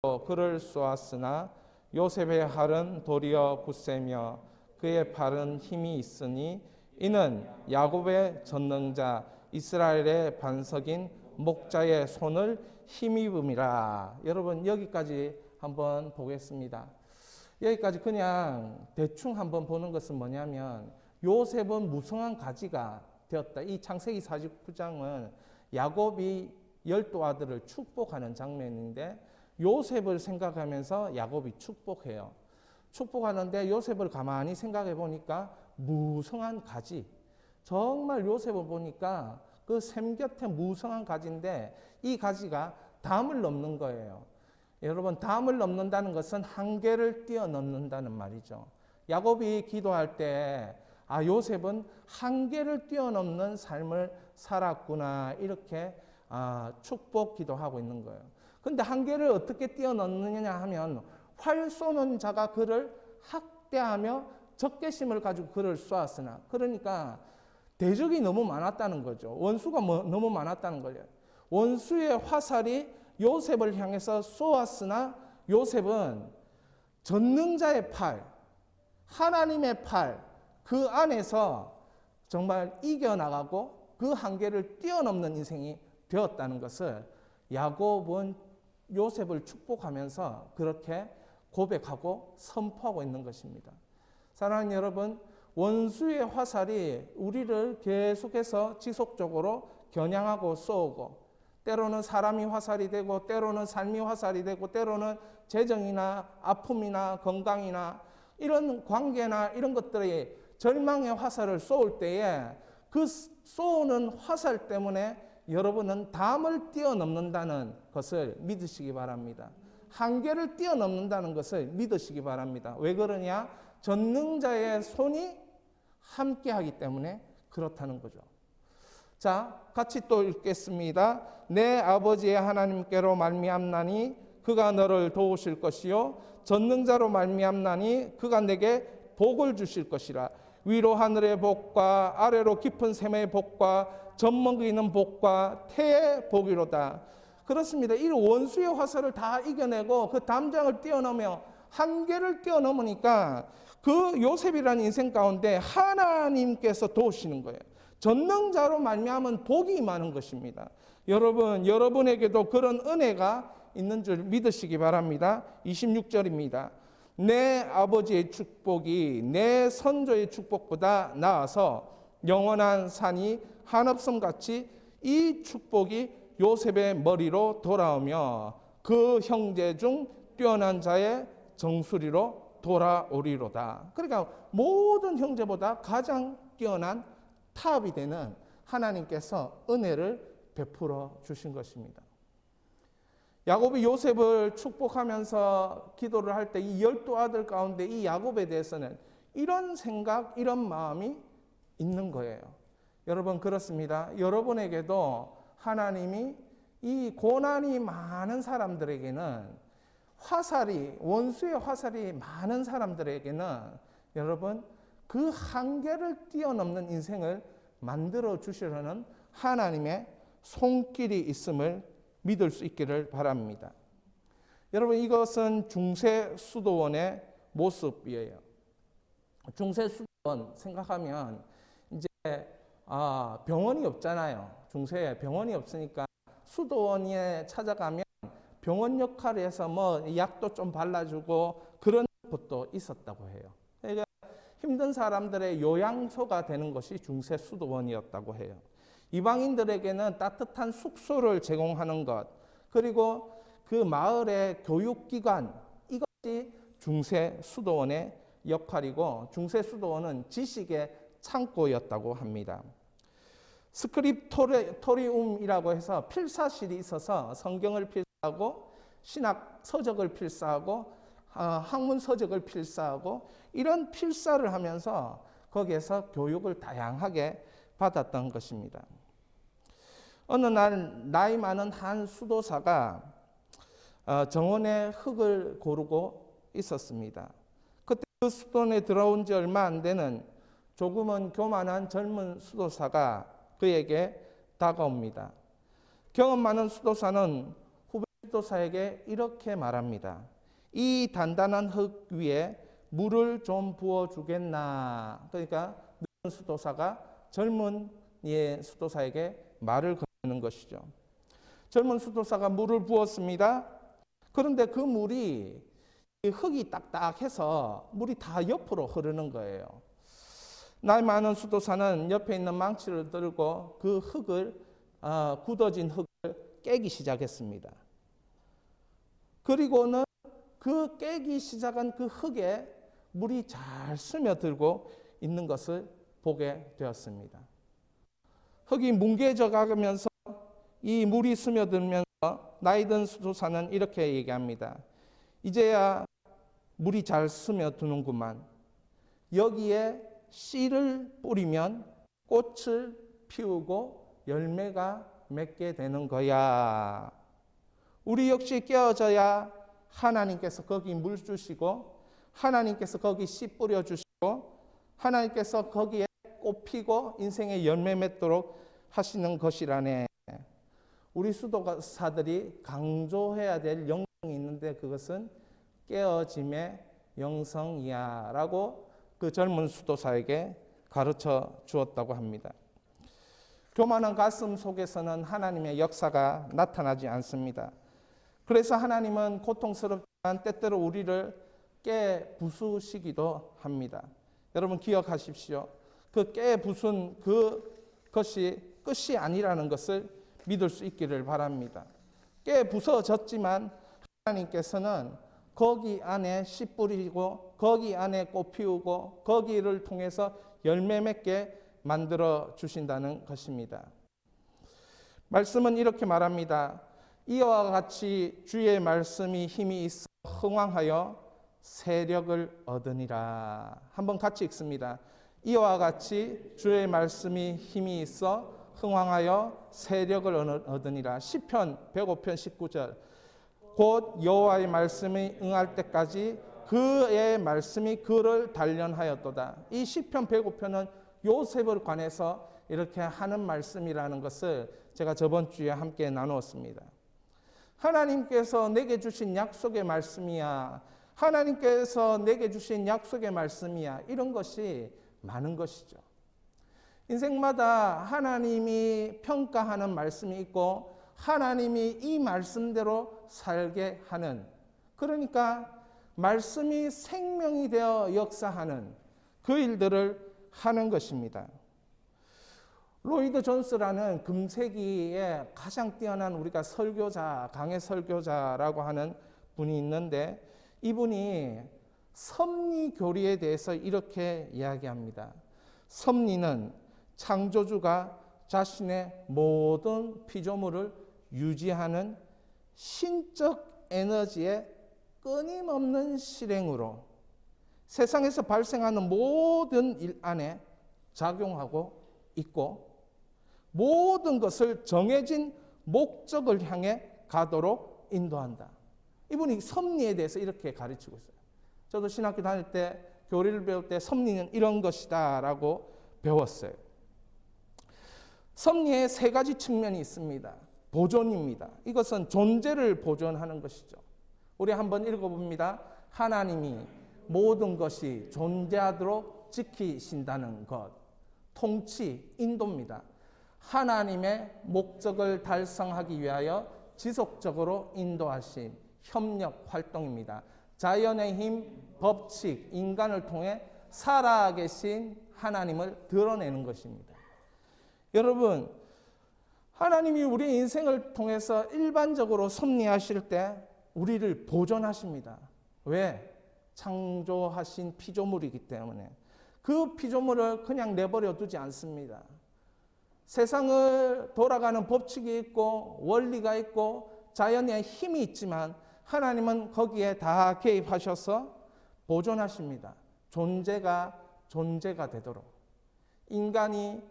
그를 쏘았으나 요셉의 활은 도리어 굳세며 그의 팔은 힘이 있으니 이는 야곱의 전능자 이스라엘의 반석인 목자의 손을 힘입음이라. 여러분 여기까지 한번 보겠습니다. 여기까지 그냥 대충 한번 보는 것은 뭐냐면 요셉은 무성한 가지가 되었다. 이 창세기 49장은 야곱이 12아들을 축복하는 장면인데 요셉을 생각하면서 야곱이 축복해요. 축복하는데 요셉을 가만히 생각해 보니까 무성한 가지. 정말 요셉을 보니까 그 샘 곁에 무성한 가지인데 이 가지가 담을 넘는 거예요. 여러분, 담을 넘는다는 것은 한계를 뛰어넘는다는 말이죠. 야곱이 기도할 때 요셉은 한계를 뛰어넘는 삶을 살았구나 이렇게 축복 기도하고 있는 거예요. 근데 한계를 어떻게 뛰어넘느냐 하면 활 쏘는 자가 그를 학대하며 적개심을 가지고 그를 쏘았으나, 그러니까 대적이 너무 많았다는 거죠. 원수가 너무 많았다는 거예요. 원수의 화살이 요셉을 향해서 쏘았으나 요셉은 전능자의 팔, 하나님의 팔, 그 안에서 정말 이겨나가고 그 한계를 뛰어넘는 인생이 되었다는 것을 야곱은 요셉을 축복하면서 그렇게 고백하고 선포하고 있는 것입니다. 사랑하는 여러분, 원수의 화살이 우리를 계속해서 지속적으로 겨냥하고 쏘고, 때로는 사람이 화살이 되고 때로는 삶이 화살이 되고 때로는 재정이나 아픔이나 건강이나 이런 관계나 이런 것들이 절망의 화살을 쏘을 때에 그 쏘는 화살 때문에 여러분은 담을 뛰어넘는다는 것을 믿으시기 바랍니다. 한계를 뛰어넘는다는 것을 믿으시기 바랍니다. 왜 그러냐? 전능자의 손이 함께하기 때문에 그렇다는 거죠. 자, 같이 또 읽겠습니다. 내 아버지의 하나님께로 말미암나니 그가 너를 도우실 것이요 전능자로 말미암나니 그가 내게 복을 주실 것이라. 위로 하늘의 복과 아래로 깊은 샘의 복과 젖먹이는 복과 태의 복이로다. 그렇습니다. 이 원수의 화살을 다 이겨내고 그 담장을 뛰어넘어 한계를 뛰어넘으니까 그 요셉이라는 인생 가운데 하나님께서 도우시는 거예요. 전능자로 말미암은 복이 임하는 것입니다. 여러분, 여러분에게도 그런 은혜가 있는 줄 믿으시기 바랍니다. 26절입니다. 내 아버지의 축복이 내 선조의 축복보다 나아서 영원한 산이 한없음같이 이 축복이 요셉의 머리로 돌아오며 그 형제 중 뛰어난 자의 정수리로 돌아오리로다. 그러니까 모든 형제보다 가장 뛰어난 탑이 되는 하나님께서 은혜를 베풀어 주신 것입니다. 야곱이 요셉을 축복하면서 기도를 할 때 이 12아들 가운데 이 야곱에 대해서는 이런 생각, 이런 마음이 있는 거예요. 여러분, 그렇습니다. 여러분에게도 하나님이 이 고난이 많은 사람들에게는 원수의 화살이 많은 사람들에게는 여러분, 그 한계를 뛰어넘는 인생을 만들어 주시려는 하나님의 손길이 있음을 믿을 수 있기를 바랍니다. 여러분, 이것은 중세수도원의 모습이에요. 중세수도원 생각하면 이제 병원이 없잖아요. 중세에 병원이 없으니까 수도원에 찾아가면 병원 역할을 해서 약도 좀 발라주고 그런 것도 있었다고 해요. 그러니까 힘든 사람들의 요양소가 되는 것이 중세수도원이었다고 해요. 이방인들에게는 따뜻한 숙소를 제공하는 것, 그리고 그 마을의 교육기관, 이것이 중세수도원의 역할이고 중세수도원은 지식의 창고였다고 합니다. 스크립토리움이라고 해서 필사실이 있어서 성경을 필사하고 신학 서적을 필사하고 학문 서적을 필사하고 이런 필사를 하면서 거기에서 교육을 다양하게 받았던 것입니다. 어느 날 나이 많은 한 수도사가 정원에 흙을 고르고 있었습니다. 그때 그 수도원에 들어온 지 얼마 안 되는 조금은 교만한 젊은 수도사가 그에게 다가옵니다. 경험 많은 수도사는 수도사에게 이렇게 말합니다. 이 단단한 흙 위에 물을 좀 부어주겠나. 그러니까 늙은 수도사가 젊은 수도사에게 말을 거는 것이죠. 젊은 수도사가 물을 부었습니다. 그런데 그 물이 흙이 딱딱해서 물이 다 옆으로 흐르는 거예요. 나이 많은 수도사는 옆에 있는 망치를 들고 그 흙을 굳어진 흙을 깨기 시작했습니다. 그리고는 그 깨기 시작한 그 흙에 물이 잘 스며들고 있는 것을 보게 되었습니다. 흙이 뭉개져 가면서 이 물이 스며들면서 나이 든 수도사는 이렇게 얘기합니다. 이제야 물이 잘 스며드는구만. 여기에 씨를 뿌리면 꽃을 피우고 열매가 맺게 되는 거야. 우리 역시 깨어져야 하나님께서 거기 물 주시고, 하나님께서 거기 씨 뿌려 주시고, 하나님께서 거기에 꽃 피고 인생의 열매 맺도록 하시는 것이라네. 우리 수도사들이 강조해야 될 영성이 있는데 그것은 깨어짐의 영성이야 라고 그 젊은 수도사에게 가르쳐 주었다고 합니다. 교만한 가슴 속에서는 하나님의 역사가 나타나지 않습니다. 그래서 하나님은 고통스럽지만 때때로 우리를 깨부수시기도 합니다. 여러분 기억하십시오. 그 깨부순 그것이 끝이 아니라는 것을 믿을 수 있기를 바랍니다. 깨부서졌지만 하나님께서는 거기 안에 씨 뿌리고 거기 안에 꽃 피우고 거기를 통해서 열매 맺게 만들어 주신다는 것입니다. 말씀은 이렇게 말합니다. 이와 같이 주의 말씀이 힘이 있어 흥왕하여 세력을 얻으니라. 한번 같이 읽습니다. 이와 같이 주의 말씀이 힘이 있어 흥왕하여 세력을 얻으니라. 시편 105편 19절. 곧 여호와의 말씀이 응할 때까지 그의 말씀이 그를 단련하였도다. 이 시편 105편은 요셉을 관해서 이렇게 하는 말씀이라는 것을 제가 저번 주에 함께 나누었습니다. 하나님께서 내게 주신 약속의 말씀이야. 하나님께서 내게 주신 약속의 말씀이야. 이런 것이 많은 것이죠. 인생마다 하나님이 평가하는 말씀이 있고 하나님이 이 말씀대로 살게 하는, 그러니까 말씀이 생명이 되어 역사하는 그 일들을 하는 것입니다. 로이드 존스라는 금세기에 가장 뛰어난 우리가 설교자, 강해 설교자라고 하는 분이 있는데 이분이 섭리 교리에 대해서 이렇게 이야기합니다. 섭리는 창조주가 자신의 모든 피조물을 유지하는 신적 에너지의 끊임없는 실행으로 세상에서 발생하는 모든 일 안에 작용하고 있고 모든 것을 정해진 목적을 향해 가도록 인도한다. 이분이 섭리에 대해서 이렇게 가르치고 있어요. 저도 신학교 다닐 때 교리를 배울 때 섭리는 이런 것이다 라고 배웠어요. 섭리에 세 가지 측면이 있습니다. 보존입니다. 이것은 존재를 보존하는 것이죠. 우리 한번 읽어봅니다. 하나님이 모든 것이 존재하도록 지키신다는 것. 통치, 인도입니다. 하나님의 목적을 달성하기 위하여 지속적으로 인도하신 협력 활동입니다. 자연의 힘, 법칙, 인간을 통해 살아계신 하나님을 드러내는 것입니다. 여러분, 하나님이 우리 인생을 통해서 일반적으로 섭리하실 때 우리를 보존하십니다. 왜? 창조하신 피조물이기 때문에. 그 피조물을 그냥 내버려 두지 않습니다. 세상을 돌아가는 법칙이 있고 원리가 있고 자연의 힘이 있지만 하나님은 거기에 다 개입하셔서 보존하십니다. 존재가 되도록, 인간이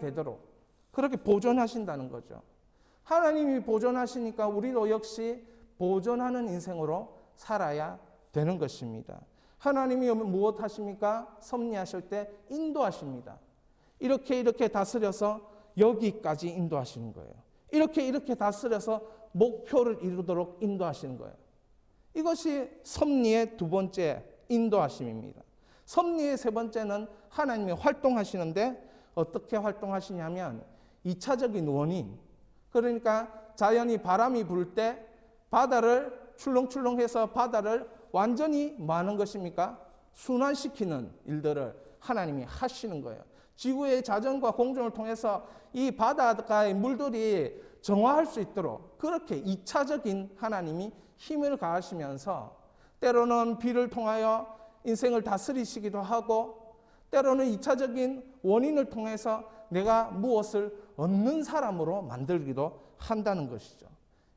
되도록 그렇게 보존하신다는 거죠. 하나님이 보존하시니까 우리도 역시 보존하는 인생으로 살아야 되는 것입니다. 하나님이 무엇 하십니까? 섭리하실 때 인도하십니다. 이렇게 다스려서 여기까지 인도하시는 거예요. 이렇게 다스려서 목표를 이루도록 인도하시는 거예요. 이것이 섭리의 두 번째 인도하심입니다. 섭리의 세 번째는 하나님이 활동하시는데 어떻게 활동하시냐면 2차적인 원인, 그러니까 자연이 바람이 불 때 바다를 출렁출렁해서 바다를 완전히 뭐 하는 것입니까? 순환시키는 일들을 하나님이 하시는 거예요. 지구의 자전과 공정을 통해서 이 바닷가의 물들이 정화할 수 있도록 그렇게 2차적인 하나님이 힘을 가하시면서 때로는 비를 통하여 인생을 다스리시기도 하고 때로는 2차적인 원인을 통해서 내가 무엇을 얻는 사람으로 만들기도 한다는 것이죠.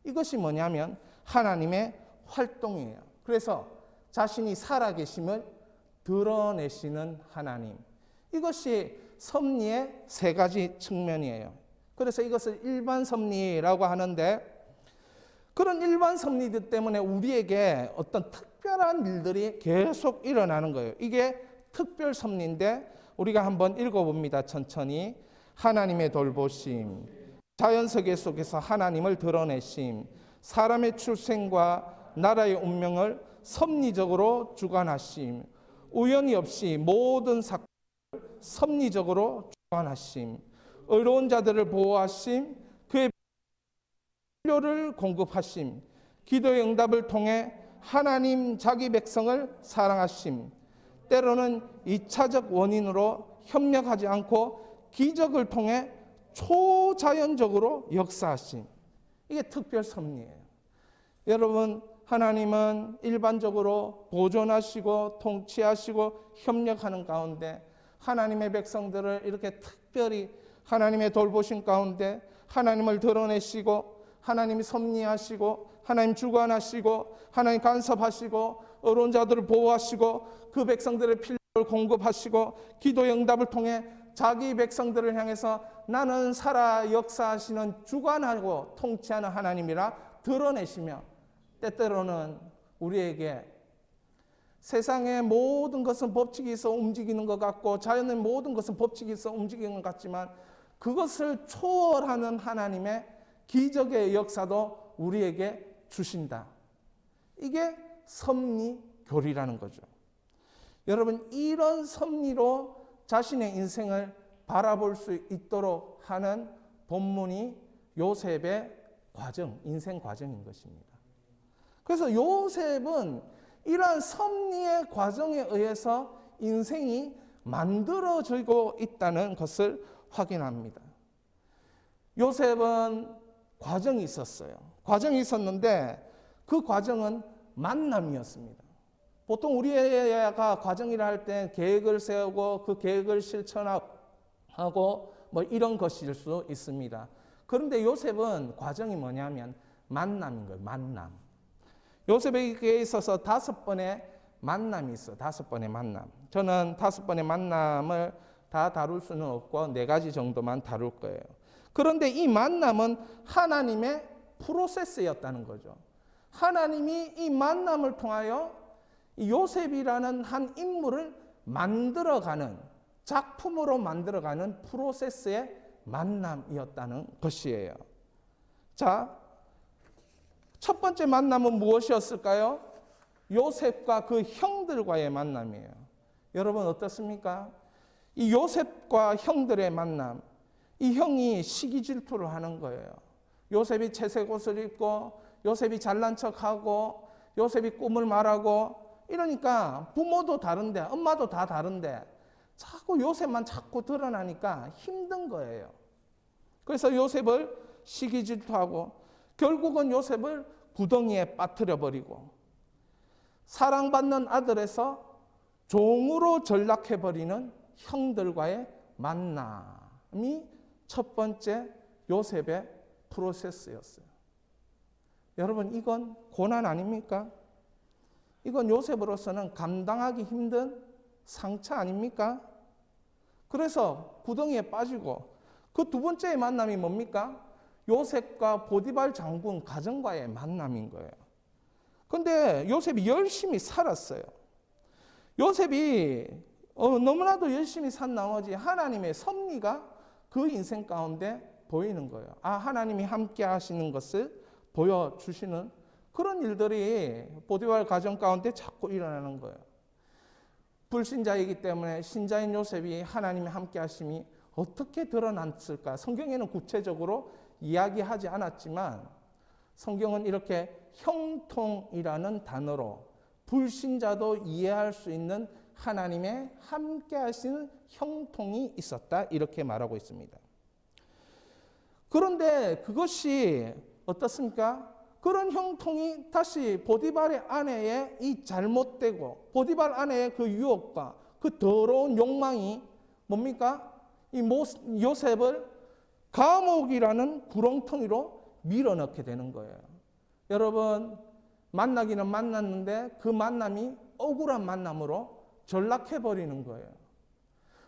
이것이 뭐냐면 하나님의 활동이에요. 그래서 자신이 살아계심을 드러내시는 하나님. 이것이 섭리의 세 가지 측면이에요. 그래서 이것을 일반 섭리라고 하는데 그런 일반 섭리들 때문에 우리에게 어떤 특별한 일들이 계속 일어나는 거예요. 이게 특별 섭리인데 우리가 한번 읽어봅니다. 천천히. 하나님의 돌보심, 자연세계 속에서 하나님을 드러내심, 사람의 출생과 나라의 운명을 섭리적으로 주관하심, 우연이 없이 모든 사건을 섭리적으로 주관하심, 의로운 자들을 보호하심, 그의 필요를 공급하심, 기도의 응답을 통해 하나님 자기 백성을 사랑하심, 때로는 2차적 원인으로 협력하지 않고 기적을 통해 초자연적으로 역사하심. 이게 특별 섭리예요. 여러분, 하나님은 일반적으로 보존하시고 통치하시고 협력하는 가운데 하나님의 백성들을 이렇게 특별히 하나님의 돌보심 가운데 하나님을 드러내시고 하나님이 섭리하시고 하나님 주관하시고 하나님 간섭하시고 어려운 자들을 보호하시고 그 백성들의 필요를 공급하시고 기도의 응답을 통해 자기 백성들을 향해서 나는 살아 역사하시는 주관하고 통치하는 하나님이라 드러내시며 때때로는 우리에게 세상의 모든 것은 법칙이 있어 움직이는 것 같고 자연의 모든 것은 법칙이 있어 움직이는 것 같지만 그것을 초월하는 하나님의 기적의 역사도 우리에게 주신다. 이게 섭리교리라는 거죠. 여러분, 이런 섭리로 자신의 인생을 바라볼 수 있도록 하는 본문이 요셉의 과정, 인생 과정인 것입니다. 그래서 요셉은 이러한 섭리의 과정에 의해서 인생이 만들어지고 있다는 것을 확인합니다. 요셉은 과정이 있었어요. 과정이 있었는데 그 과정은 만남이었습니다. 보통 우리가 과정이라 할 때 계획을 세우고 그 계획을 실천하고 뭐 이런 것일 수 있습니다. 그런데 요셉은 과정이 뭐냐면 만남인 거예요. 만남. 요셉에게 있어서 5번의 만남이 있어요. 5번의 만남. 저는 5번의 만남을 다 다룰 수는 없고 4가지 정도만 다룰 거예요. 그런데 이 만남은 하나님의 프로세스였다는 거죠. 하나님이 이 만남을 통하여 이 요셉이라는 한 인물을 만들어가는 작품으로 만들어가는 프로세스의 만남이었다는 것이에요. 자, 첫 번째 만남은 무엇이었을까요? 요셉과 그 형들과의 만남이에요. 여러분 어떻습니까? 이 요셉과 형들의 만남, 이 형이 시기 질투를 하는 거예요. 요셉이 채색 옷을 입고 요셉이 잘난 척하고 요셉이 꿈을 말하고 이러니까 부모도 다른데 엄마도 다 다른데 자꾸 요셉만 자꾸 드러나니까 힘든 거예요. 그래서 요셉을 시기 질투하고 결국은 요셉을 구덩이에 빠뜨려 버리고 사랑받는 아들에서 종으로 전락해 버리는 형들과의 만남이 첫 번째 요셉의 프로세스였어요. 여러분, 이건 고난 아닙니까? 이건 요셉으로서는 감당하기 힘든 상처 아닙니까? 그래서 구덩이에 빠지고 그 두 번째의 만남이 뭡니까? 요셉과 보디발 장군 가정과의 만남인 거예요. 그런데 요셉이 열심히 살았어요. 요셉이 너무나도 열심히 산 나머지 하나님의 섭리가 그 인생 가운데 보이는 거예요. 하나님이 함께 하시는 것을 보여주시는 그런 일들이 보디발 가정 가운데 자꾸 일어나는 거예요. 불신자이기 때문에 신자인 요셉이 하나님이 함께 하심이 어떻게 드러났을까? 성경에는 구체적으로 이야기하지 않았지만 성경은 이렇게 형통이라는 단어로 불신자도 이해할 수 있는 하나님의 함께 하시는 형통이 있었다, 이렇게 말하고 있습니다. 그런데 그것이 어떻습니까? 그런 형통이 다시 보디발의 아내의 이 잘못되고 보디발 아내의 그 유혹과 그 더러운 욕망이 뭡니까? 이 요셉을 감옥이라는 구렁텅이로 밀어넣게 되는 거예요. 여러분, 만나기는 만났는데 그 만남이 억울한 만남으로 전락해버리는 거예요.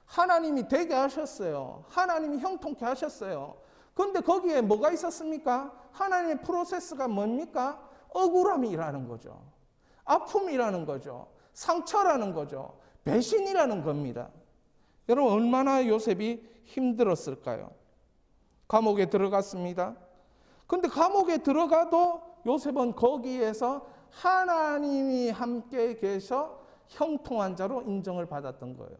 하나님이 되게 하셨어요. 하나님이 형통케 하셨어요. 그런데 거기에 뭐가 있었습니까? 하나님의 프로세스가 뭡니까? 억울함이라는 거죠. 아픔이라는 거죠. 상처라는 거죠. 배신이라는 겁니다. 여러분, 얼마나 요셉이 힘들었을까요? 감옥에 들어갔습니다. 그런데 감옥에 들어가도 요셉은 거기에서 하나님이 함께 계셔 형통한 자로 인정을 받았던 거예요.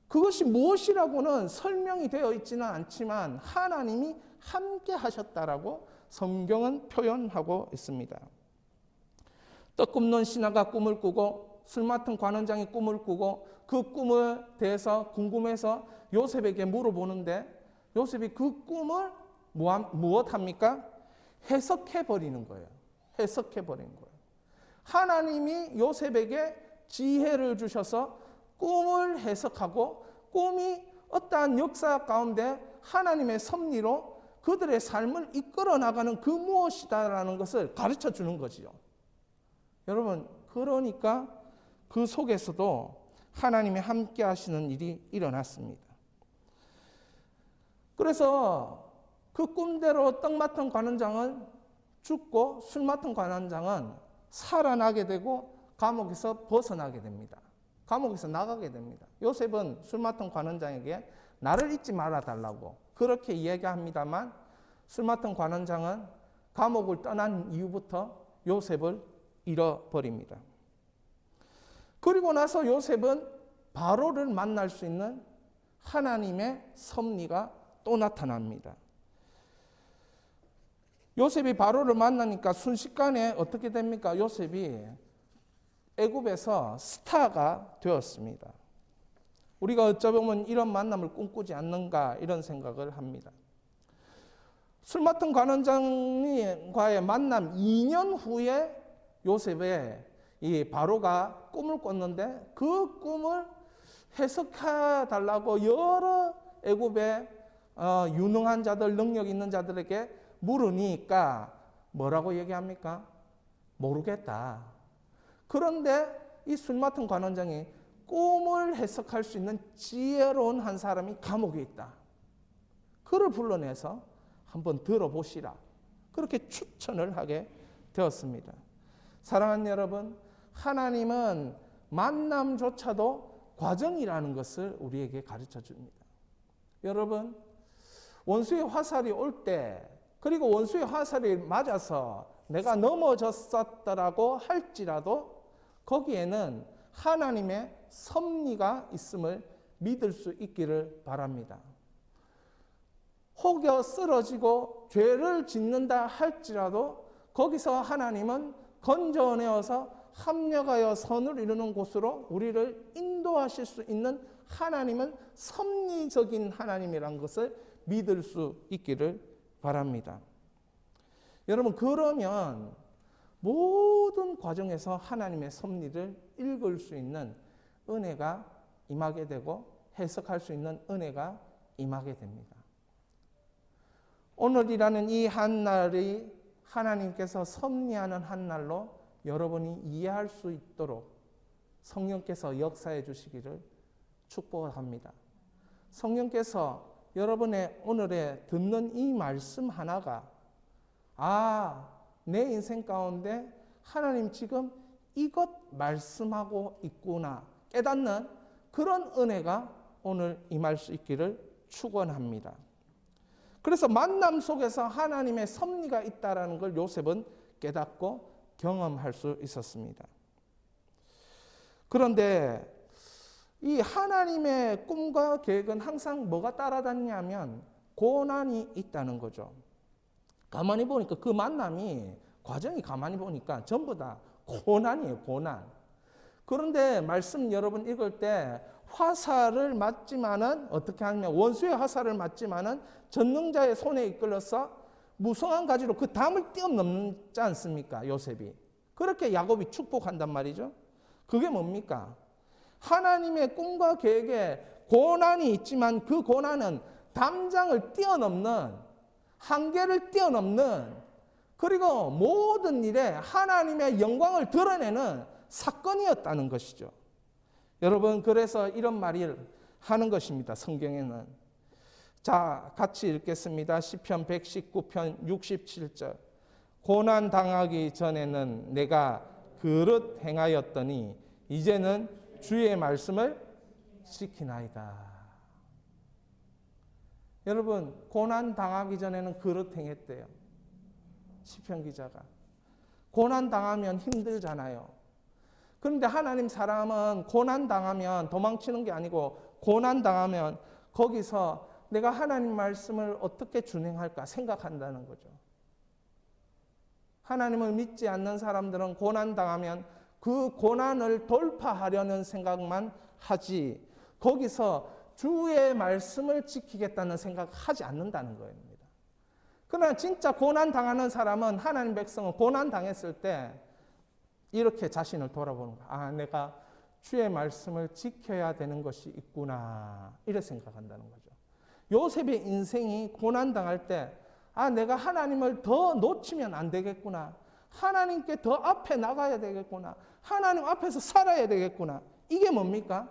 그것이 무엇이라고는 설명이 되어 있지는 않지만 하나님이 함께 하셨다라고 성경은 표현하고 있습니다. 떡 굽는 신하가 꿈을 꾸고 술 맡은 관원장이 꿈을 꾸고 그 꿈에 대해서 궁금해서 요셉에게 물어보는데 요셉이 그 꿈을 무엇합니까? 해석해버리는 거예요. 해석해버리는 거예요. 하나님이 요셉에게 지혜를 주셔서 꿈을 해석하고 꿈이 어떠한 역사 가운데 하나님의 섭리로 그들의 삶을 이끌어 나가는 그 무엇이다라는 것을 가르쳐 주는 거지요. 여러분, 그러니까 그 속에서도 하나님이 함께 하시는 일이 일어났습니다. 그래서 그 꿈대로 떡 맡은 관원장은 죽고 술 맡은 관원장은 살아나게 되고 감옥에서 벗어나게 됩니다. 감옥에서 나가게 됩니다. 요셉은 술 맡은 관원장에게 나를 잊지 말아달라고 그렇게 이야기합니다만 술 맡은 관원장은 감옥을 떠난 이후부터 요셉을 잃어버립니다. 그리고 나서 요셉은 바로를 만날 수 있는 하나님의 섭리가 또 나타납니다. 요셉이 바로를 만나니까 순식간에 어떻게 됩니까? 요셉이 애굽에서 스타가 되었습니다. 우리가 어쩌면 이런 만남을 꿈꾸지 않는가 이런 생각을 합니다. 술 맡은 관원장과의 만남 2년 후에 요셉의 이 바로가 꿈을 꿨는데 그 꿈을 해석해 달라고 여러 애굽의 유능한 자들, 능력 있는 자들에게 물으니까 뭐라고 얘기합니까? 모르겠다. 그런데 이 술 맡은 관원장이 꿈을 해석할 수 있는 지혜로운 한 사람이 감옥에 있다. 그를 불러내서 한번 들어보시라. 그렇게 추천을 하게 되었습니다. 사랑하는 여러분, 하나님은 만남조차도 과정이라는 것을 우리에게 가르쳐 줍니다. 여러분, 원수의 화살이 올 때, 그리고 원수의 화살이 맞아서 내가 넘어졌었더라고 할지라도 거기에는 하나님의 섭리가 있음을 믿을 수 있기를 바랍니다. 혹여 쓰러지고 죄를 짓는다 할지라도 거기서 하나님은 건져내어서 합력하여 선을 이루는 곳으로 우리를 인도하실 수 있는 하나님은 섭리적인 하나님이라는 것을 믿을 수 있기를 바랍니다. 여러분, 그러면 모든 과정에서 하나님의 섭리를 읽을 수 있는 은혜가 임하게 되고 해석할 수 있는 은혜가 임하게 됩니다. 오늘이라는 이 한날이 하나님께서 섭리하는 한날로 여러분이 이해할 수 있도록 성령께서 역사해 주시기를 축복합니다. 성령께서 여러분의 오늘에 듣는 이 말씀 하나가 내 인생 가운데 하나님 지금 이것 말씀하고 있구나 깨닫는 그런 은혜가 오늘 임할 수 있기를 축원합니다. 그래서 만남 속에서 하나님의 섭리가 있다라는 걸 요셉은 깨닫고 경험할 수 있었습니다. 그런데 이 하나님의 꿈과 계획은 항상 뭐가 따라다니냐면 고난이 있다는 거죠. 가만히 보니까 그 만남이 과정이 가만히 보니까 전부 다 고난이에요, 고난. 그런데 말씀 여러분 읽을 때 화살을 맞지만은 어떻게 하냐면 원수의 화살을 맞지만은 전능자의 손에 이끌려서 무성한 가지로 그 담을 뛰어넘지 않습니까? 요셉이. 그렇게 야곱이 축복한단 말이죠. 그게 뭡니까? 하나님의 꿈과 계획에 고난이 있지만 그 고난은 담장을 뛰어넘는, 한계를 뛰어넘는, 그리고 모든 일에 하나님의 영광을 드러내는 사건이었다는 것이죠. 여러분, 그래서 이런 말을 하는 것입니다. 성경에는. 자, 같이 읽겠습니다. 시편 119편 67절. 고난 당하기 전에는 내가 그릇 행하였더니 이제는 주의 말씀을 지키나이다. 여러분, 고난 당하기 전에는 그릇 행했대요. 시편 기자가. 고난 당하면 힘들잖아요. 그런데 하나님 사람은 고난 당하면 도망치는 게 아니고 고난 당하면 거기서 내가 하나님 말씀을 어떻게 준행할까 생각한다는 거죠. 하나님을 믿지 않는 사람들은 고난 당하면 그 고난을 돌파하려는 생각만 하지 거기서 주의 말씀을 지키겠다는 생각하지 않는다는 거입니다. 그러나 진짜 고난 당하는 사람은 하나님 백성은 고난 당했을 때 이렇게 자신을 돌아보는 거야. 아, 내가 주의 말씀을 지켜야 되는 것이 있구나. 이렇게 생각한다는 거죠. 요셉의 인생이 고난 당할 때 아, 내가 하나님을 더 놓치면 안 되겠구나. 하나님께 더 앞에 나가야 되겠구나. 하나님 앞에서 살아야 되겠구나. 이게 뭡니까?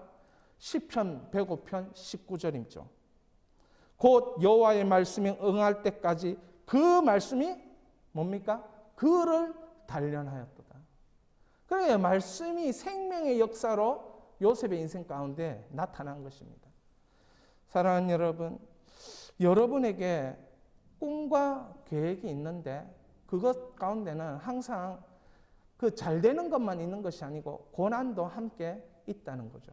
시편 105편 19절이죠. 곧 여호와의 말씀에 응할 때까지 그 말씀이 뭡니까? 그를 단련하였도다. 그러니까 말씀이 생명의 역사로 요셉의 인생 가운데 나타난 것입니다. 사랑하는 여러분, 여러분에게 꿈과 계획이 있는데 그것 가운데는 항상 그 잘 되는 것만 있는 것이 아니고 고난도 함께 있다는 거죠.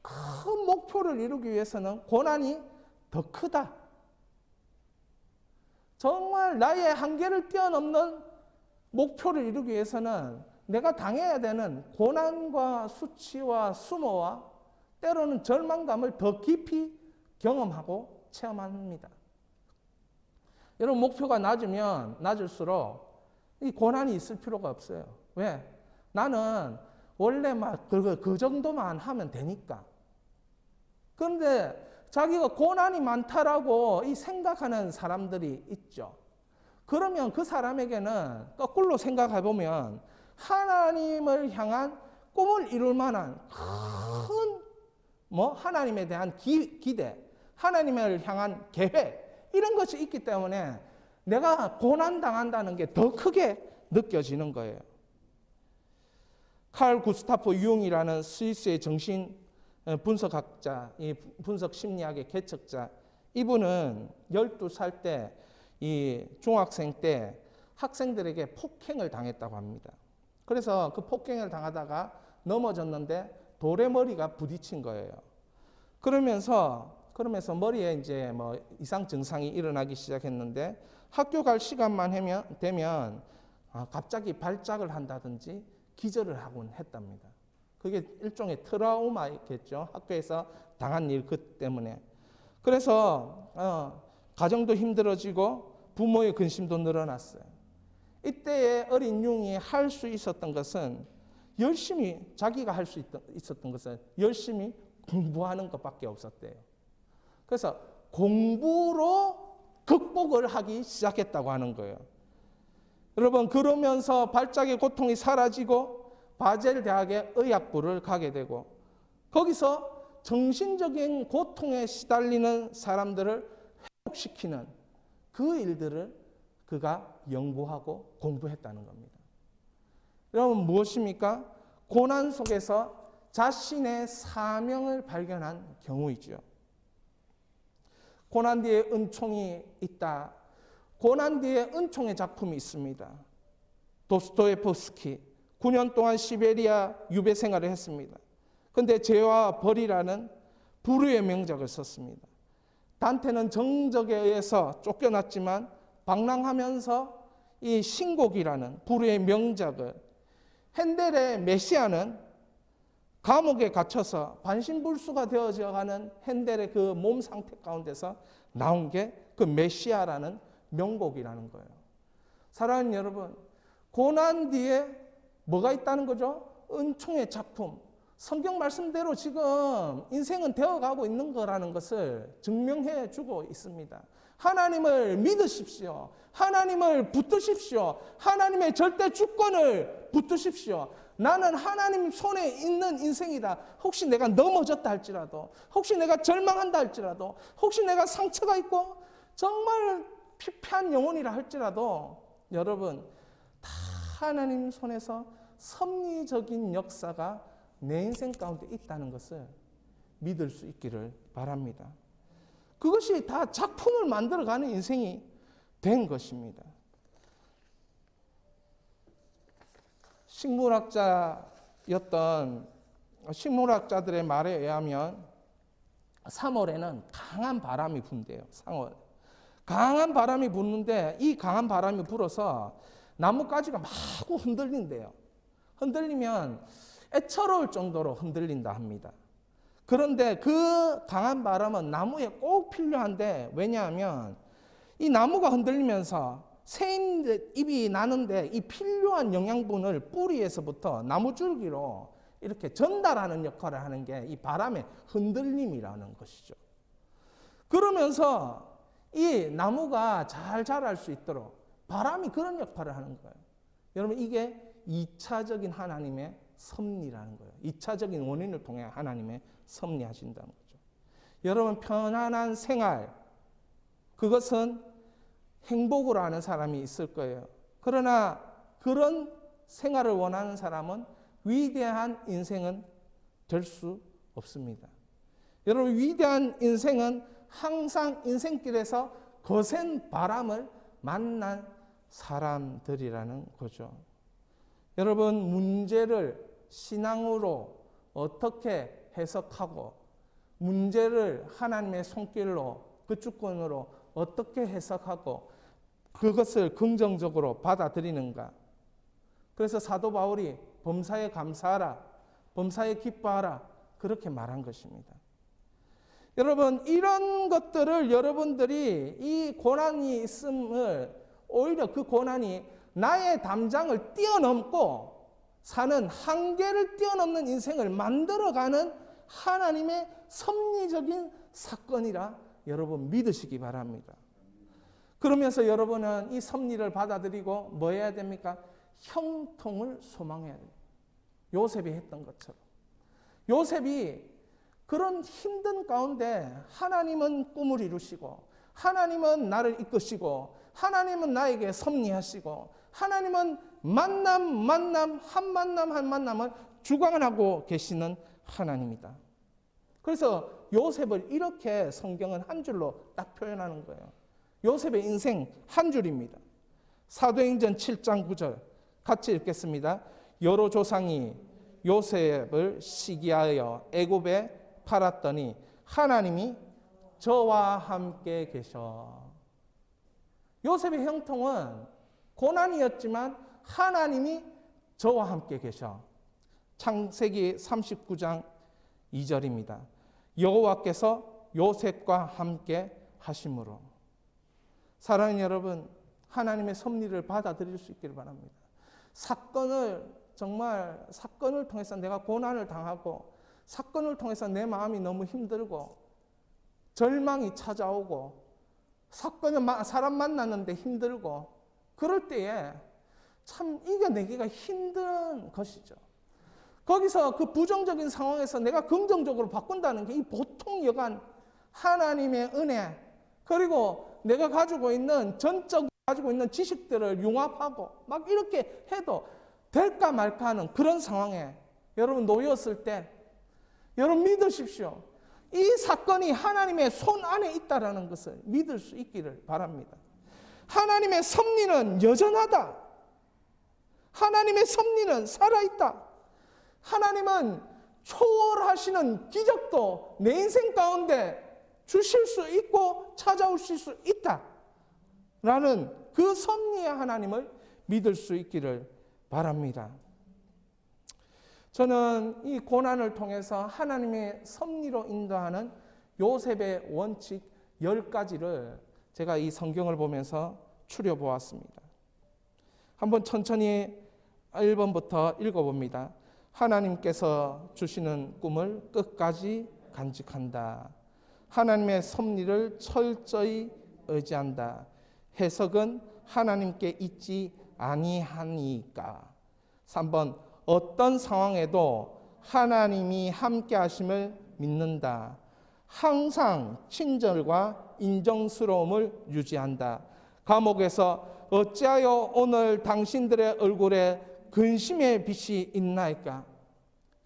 큰 목표를 이루기 위해서는 고난이 더 크다. 정말 나의 한계를 뛰어넘는 목표를 이루기 위해서는 내가 당해야 되는 고난과 수치와 수모와 때로는 절망감을 더 깊이 경험하고 체험합니다. 여러분, 목표가 낮으면 낮을수록 이 고난이 있을 필요가 없어요. 왜? 나는 원래 막 그 정도만 하면 되니까. 그런데 자기가 고난이 많다라고 이 생각하는 사람들이 있죠. 그러면 그 사람에게는 거꾸로 생각해 보면 하나님을 향한 꿈을 이룰 만한 큰 하나님에 대한 기대, 하나님을 향한 계획 이런 것이 있기 때문에 내가 고난 당한다는 게 더 크게 느껴지는 거예요. 칼 구스타프 융이라는 스위스의 정신 분석학자, 이 분석 심리학의 개척자, 이분은 12살 때 이 중학생 때 학생들에게 폭행을 당했다고 합니다. 그래서 그 폭행을 당하다가 넘어졌는데 돌에 머리가 부딪힌 거예요. 그러면서 머리에 이제 이상 증상이 일어나기 시작했는데 학교 갈 시간만 되면 갑자기 발작을 한다든지 기절을 하곤 했답니다. 그게 일종의 트라우마였겠죠. 학교에서 당한 일 그 때문에. 그래서 가정도 힘들어지고 부모의 근심도 늘어났어요. 이때의 어린 융이 할 수 있었던 것은 자기가 할 수 있었던 것은 열심히 공부하는 것밖에 없었대요. 그래서 공부로 극복을 하기 시작했다고 하는 거예요. 여러분, 그러면서 발작의 고통이 사라지고 바젤 대학의 의학부를 가게 되고 거기서 정신적인 고통에 시달리는 사람들을 회복시키는 그 일들을 그가 연구하고 공부했다는 겁니다. 여러분, 무엇입니까? 고난 속에서 자신의 사명을 발견한 경우이죠. 고난 뒤에 은총이 있다. 고난 뒤에 은총의 작품이 있습니다. 도스토예프스키 9년 동안 시베리아 유배 생활을 했습니다. 그런데 죄와 벌이라는 불후의 명작을 썼습니다. 단테는 정적에 의해서 쫓겨났지만 방랑하면서 이 신곡이라는 불후의 명작을, 핸델의 메시아는 감옥에 갇혀서 반신불수가 되어져가는 핸델의 그 몸 상태 가운데서 나온 게 그 메시아라는 명곡이라는 거예요. 사랑하는 여러분, 고난 뒤에 뭐가 있다는 거죠? 은총의 작품. 성경 말씀대로 지금 인생은 되어가고 있는 거라는 것을 증명해 주고 있습니다. 하나님을 믿으십시오. 하나님을 붙드십시오. 하나님의 절대 주권을 붙드십시오. 나는 하나님 손에 있는 인생이다. 혹시 내가 넘어졌다 할지라도, 혹시 내가 절망한다 할지라도, 혹시 내가 상처가 있고 정말 피폐한 영혼이라 할지라도 여러분, 다 하나님 손에서 섭리적인 역사가 내 인생 가운데 있다는 것을 믿을 수 있기를 바랍니다. 그것이 다 작품을 만들어가는 인생이 된 것입니다. 식물학자들의 말에 의하면 3월에는 강한 바람이 분대요. 3월. 강한 바람이 부는데 이 강한 바람이 불어서 나뭇가지가 마구 흔들린대요. 흔들리면 애처로울 정도로 흔들린다 합니다. 그런데 그 강한 바람은 나무에 꼭 필요한데, 왜냐하면 이 나무가 흔들리면서 새 잎이 나는데 이 필요한 영양분을 뿌리에서부터 나무 줄기로 이렇게 전달하는 역할을 하는 게 이 바람의 흔들림이라는 것이죠. 그러면서 이 나무가 잘 자랄 수 있도록 바람이 그런 역할을 하는 거예요. 여러분, 이게 2차적인 하나님의 섭리라는 거예요. 2차적인 원인을 통해 하나님의 섭리하신다는 거죠. 여러분, 편안한 생활, 그것은 행복으로 하는 사람이 있을 거예요. 그러나 그런 생활을 원하는 사람은 위대한 인생은 될 수 없습니다. 여러분, 위대한 인생은 항상 인생길에서 거센 바람을 만난 사람들이라는 거죠. 여러분, 문제를 신앙으로 어떻게 해석하고 문제를 하나님의 손길로 그 주권으로 어떻게 해석하고 그것을 긍정적으로 받아들이는가. 그래서 사도 바울이 범사에 감사하라, 범사에 기뻐하라, 그렇게 말한 것입니다. 여러분, 이런 것들을 여러분들이 이 고난이 있음을, 오히려 그 고난이 나의 담장을 뛰어넘고 사는, 한계를 뛰어넘는 인생을 만들어가는 하나님의 섭리적인 사건이라 여러분 믿으시기 바랍니다. 그러면서 여러분은 이 섭리를 받아들이고 뭐 해야 됩니까? 형통을 소망해야 돼요. 요셉이 했던 것처럼. 요셉이 그런 힘든 가운데 하나님은 꿈을 이루시고, 하나님은 나를 이끄시고, 하나님은 나에게 섭리하시고, 하나님은 한 만남을 주관하고 계시는 하나님이다. 그래서 요셉을 이렇게 성경은 한 줄로 딱 표현하는 거예요. 요셉의 인생 한 줄입니다. 사도행전 7장 9절 같이 읽겠습니다. 여러 조상이 요셉을 시기하여 애굽에 팔았더니 하나님이 저와 함께 계셔. 요셉의 형통은 고난이었지만 하나님이 저와 함께 계셔. 창세기 39장 2절입니다. 여호와께서 요셉과 함께 하심으로. 사랑하는 여러분, 하나님의 섭리를 받아들일 수 있기를 바랍니다. 정말 사건을 통해서 내가 고난을 당하고, 사건을 통해서 내 마음이 너무 힘들고 절망이 찾아오고, 사람 만났는데 힘들고, 그럴 때에 참 이겨내기가 힘든 것이죠. 거기서 그 부정적인 상황에서 내가 긍정적으로 바꾼다는 게 이 보통 여간 하나님의 은혜, 그리고 내가 가지고 있는 지식들을 융합하고 막 이렇게 해도 될까 말까 하는 그런 상황에 여러분 놓였을 때, 여러분 믿으십시오. 이 사건이 하나님의 손 안에 있다라는 것을 믿을 수 있기를 바랍니다. 하나님의 섭리는 여전하다. 하나님의 섭리는 살아있다. 하나님은 초월하시는 기적도 내 인생 가운데 주실 수 있고 찾아오실 수 있다 라는 그 섭리의 하나님을 믿을 수 있기를 바랍니다. 저는 이 고난을 통해서 하나님의 섭리로 인도하는 요셉의 원칙 10가지를 제가 이 성경을 보면서 추려보았습니다. 한번 천천히 1번부터 읽어봅니다. 하나님께서 주시는 꿈을 끝까지 간직한다. 하나님의 섭리를 철저히 의지한다. 해석은 하나님께 있지 아니하니까. 3번 어떤 상황에도 하나님이 함께 하심을 믿는다. 항상 친절과 인정스러움을 유지한다. 감옥에서 어찌하여 오늘 당신들의 얼굴에 근심의 빛이 있나이까?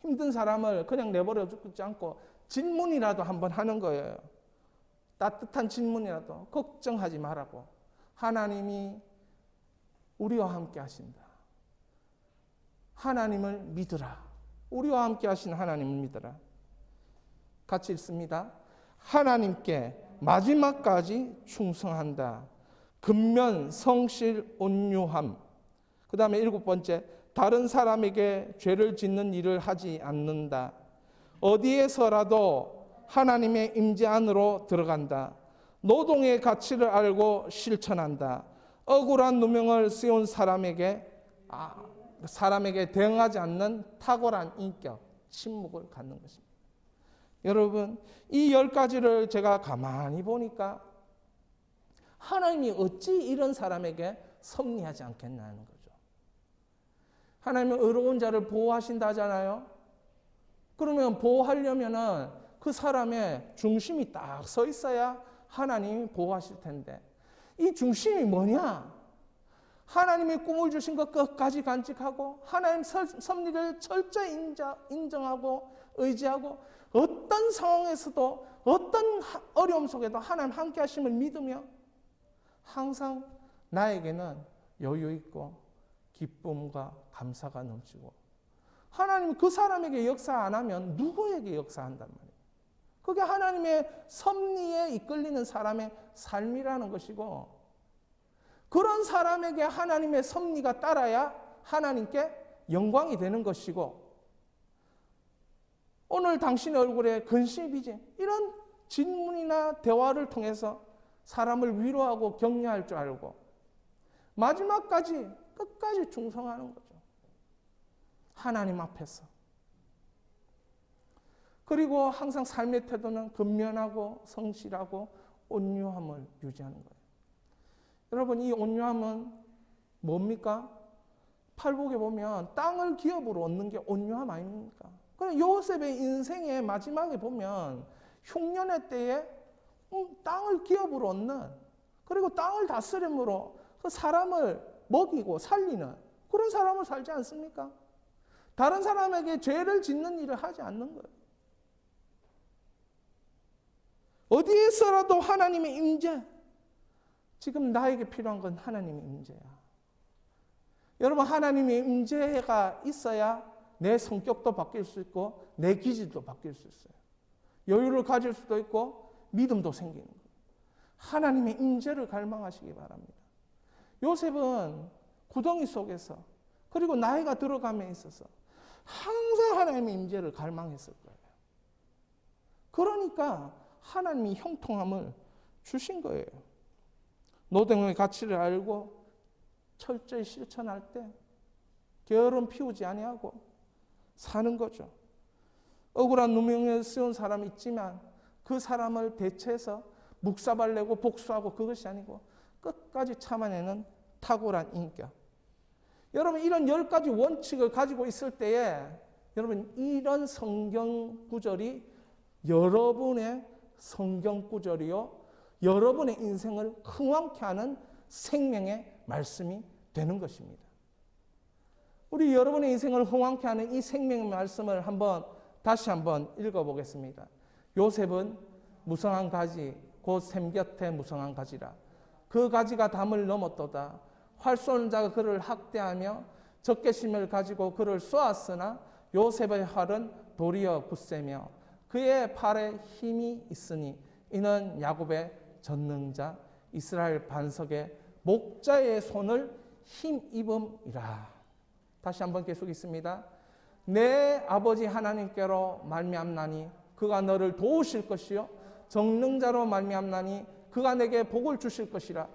힘든 사람을 그냥 내버려 두지 않고 질문이라도 한번 하는 거예요. 따뜻한 질문이라도 걱정하지 말라고. 하나님이 우리와 함께 하신다. 하나님을 믿으라. 우리와 함께 하신 하나님을 믿으라. 같이 읽습니다. 하나님께 마지막까지 충성한다. 근면, 성실, 온유함. 그 다음에 7번째, 다른 사람에게 죄를 짓는 일을 하지 않는다. 어디에서라도 하나님의 임재 안으로 들어간다. 노동의 가치를 알고 실천한다. 억울한 누명을 씌운 사람에게 대응하지 않는 탁월한 인격, 침묵을 갖는 것입니다. 여러분, 이 10가지를 제가 가만히 보니까 하나님이 어찌 이런 사람에게 섭리하지 않겠냐는 거죠. 하나님은 의로운 자를 보호하신다 하잖아요. 그러면 보호하려면은 그 사람의 중심이 딱 서 있어야 하나님이 보호하실 텐데, 이 중심이 뭐냐? 하나님이 꿈을 주신 것 끝까지 간직하고 하나님 섭리를 철저히 인정하고 의지하고 어떤 상황에서도 어떤 어려움 속에도 하나님 함께 하심을 믿으며 항상 나에게는 여유 있고 기쁨과 감사가 넘치고, 하나님 그 사람에게 역사 안 하면 누구에게 역사한단 말이에요. 그게 하나님의 섭리에 이끌리는 사람의 삶이라는 것이고, 그런 사람에게 하나님의 섭리가 따라야 하나님께 영광이 되는 것이고, 오늘 당신의 얼굴에 근심이 비진 이런 질문이나 대화를 통해서 사람을 위로하고 격려할 줄 알고 마지막까지 끝까지 충성하는 거죠. 하나님 앞에서. 그리고 항상 삶의 태도는 근면하고 성실하고 온유함을 유지하는 거예요. 여러분, 이 온유함은 뭡니까? 팔복에 보면 땅을 기업으로 얻는 게 온유함 아닙니까? 그럼 요셉의 인생의 마지막에 보면 흉년의 때에 땅을 기업으로 얻는, 그리고 땅을 다스림으로 그 사람을 먹이고 살리는 그런 사람을 살지 않습니까? 다른 사람에게 죄를 짓는 일을 하지 않는 거예요. 어디에서라도 하나님의 임재. 지금 나에게 필요한 건 하나님의 임재야. 여러분, 하나님의 임재가 있어야 내 성격도 바뀔 수 있고 내 기질도 바뀔 수 있어요. 여유를 가질 수도 있고 믿음도 생기는 거예요. 하나님의 임재를 갈망하시기 바랍니다. 요셉은 구덩이 속에서, 그리고 나이가 들어감에 있어서 항상 하나님의 임재를 갈망했을 거예요. 그러니까 하나님이 형통함을 주신 거예요. 노동의 가치를 알고 철저히 실천할 때 게으름 피우지 아니하고 사는 거죠. 억울한 누명을 씌운 사람이 있지만 그 사람을 대체해서 묵사발 내고 복수하고 그것이 아니고 끝까지 참아내는 탁월한 인격. 여러분, 이런 10가지 원칙을 가지고 있을 때에 여러분, 이런 성경 구절이 여러분의 성경 구절이요, 여러분의 인생을 흥왕케 하는 생명의 말씀이 되는 것입니다. 우리 여러분의 인생을 흥왕케 하는 이 생명의 말씀을 다시 한번 읽어보겠습니다. 요셉은 무성한 가지 곧 샘 곁에 무성한 가지라. 그 가지가 담을 넘었도다. 활 쏘는 자가 그를 학대하며 적개심을 가지고 그를 쏘았으나 요셉의 활은 도리어 굳세며 그의 팔에 힘이 있으니 이는 야곱의 전능자 이스라엘 반석의 목자의 손을 힘입음이라. 다시 한번 계속 있습니다. 내 아버지 하나님께로 말미암나니 그가 너를 도우실 것이요 전능자로 말미암나니 그가 내게 복을 주실 것이라.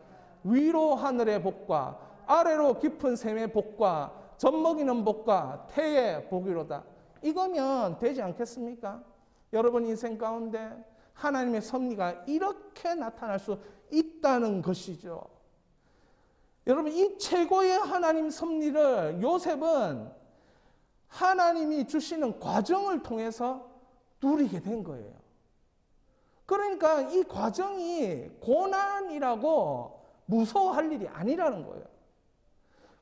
위로 하늘의 복과 아래로 깊은 샘의 복과 젖먹이는 복과 태의 복이로다. 이거면 되지 않겠습니까? 여러분 인생 가운데 하나님의 섭리가 이렇게 나타날 수 있다는 것이죠. 여러분 이 최고의 하나님 섭리를 요셉은 하나님이 주시는 과정을 통해서 누리게 된 거예요. 그러니까 이 과정이 고난이라고 무서워할 일이 아니라는 거예요.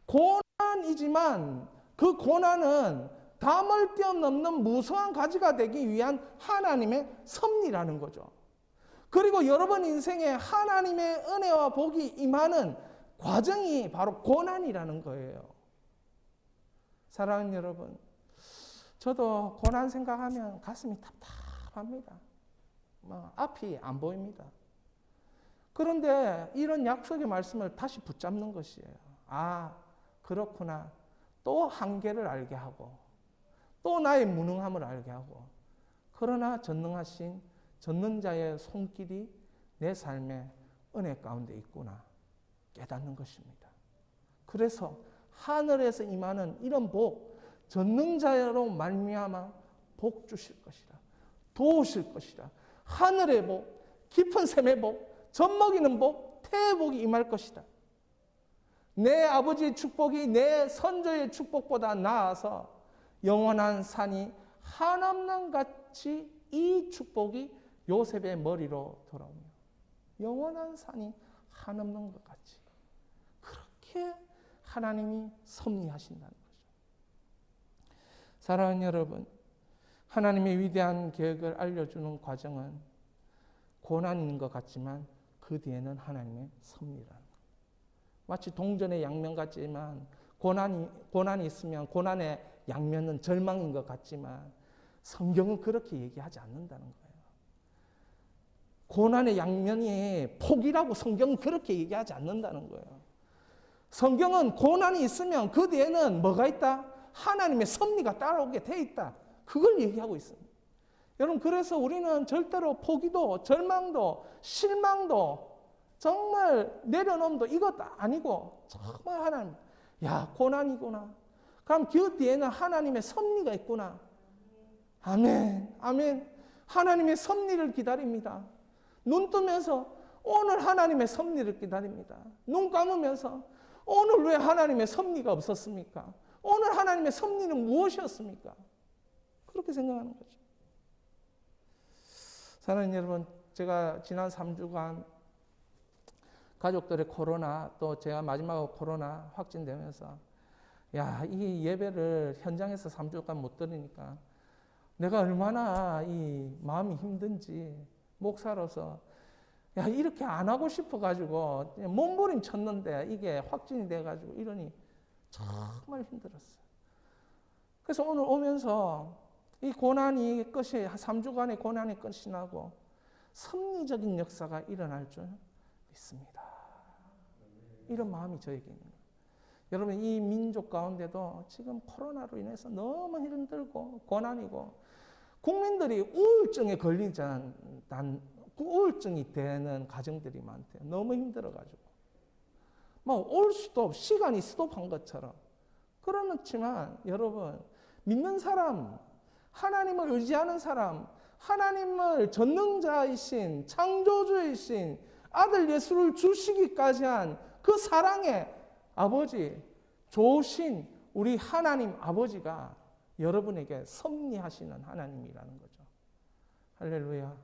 고난이지만 그 고난은 담을 뛰어넘는 무서운 가지가 되기 위한 하나님의 섭리라는 거죠. 그리고 여러분 인생에 하나님의 은혜와 복이 임하는 과정이 바로 고난이라는 거예요. 사랑하는 여러분, 저도 고난 생각하면 가슴이 답답합니다. 앞이 안 보입니다. 그런데 이런 약속의 말씀을 다시 붙잡는 것이에요. 아, 그렇구나. 또 한계를 알게 하고 또 나의 무능함을 알게 하고 그러나 전능하신 전능자의 손길이 내 삶의 은혜 가운데 있구나 깨닫는 것입니다. 그래서 하늘에서 임하는 이런 복, 전능자로 말미암아 복 주실 것이라, 도우실 것이라, 하늘의 복, 깊은 샘의 복, 젖먹이는 복, 태의 복이 임할 것이다. 내 아버지의 축복이 내 선조의 축복보다 나아서 영원한 산이 한없는 같이 이 축복이 요셉의 머리로 돌아오며 영원한 산이 한없는 것 같이 그렇게 하나님이 섭리하신다는 거죠. 사랑하는 여러분, 하나님의 위대한 계획을 알려주는 과정은 고난인 것 같지만 그 뒤에는 하나님의 섭리라는 거예요. 마치 동전의 양면 같지만 고난이 있으면 고난의 양면은 절망인 것 같지만 성경은 그렇게 얘기하지 않는다는 거예요. 고난의 양면이 복이라고 성경은 그렇게 얘기하지 않는다는 거예요. 성경은 고난이 있으면 그 뒤에는 뭐가 있다? 하나님의 섭리가 따라오게 돼 있다. 그걸 얘기하고 있습니다. 여러분 그래서 우리는 절대로 포기도 절망도 실망도 정말 내려놓음도 이것도 아니고 정말 하나님 야 고난이구나. 그럼 그 뒤에는 하나님의 섭리가 있구나. 아멘 아멘. 하나님의 섭리를 기다립니다. 눈 뜨면서 오늘 하나님의 섭리를 기다립니다. 눈 감으면서 오늘 왜 하나님의 섭리가 없었습니까? 오늘 하나님의 섭리는 무엇이었습니까? 그렇게 생각하는 거죠. 사랑하는 여러분, 제가 지난 3주간 가족들의 코로나 또 제가 마지막으로 코로나 확진되면서 이 예배를 현장에서 3주간 못 들으니까 내가 얼마나 이 마음이 힘든지 목사로서 이렇게 안 하고 싶어가지고 몸부림 쳤는데 이게 확진이 돼가지고 이러니 정말 힘들었어요. 그래서 오늘 오면서 이 고난이 끝이 3주간의 고난이 끝이 나고 섭리적인 역사가 일어날 줄 믿습니다. 이런 마음이 저에게 있는 거예요. 여러분 이 민족 가운데도 지금 코로나로 인해서 너무 힘들고 고난이고 국민들이 우울증에 걸리지 우울증이 되는 가정들이 많대요. 너무 힘들어가지고 올 스톱 시간이 스톱한 것처럼 그렇지만 여러분 믿는 사람 하나님을 의지하는 사람 하나님을 전능자이신 창조주이신 아들 예수를 주시기까지 한 그 사랑의 아버지 좋으신 우리 하나님 아버지가 여러분에게 섭리하시는 하나님이라는 거죠. 할렐루야.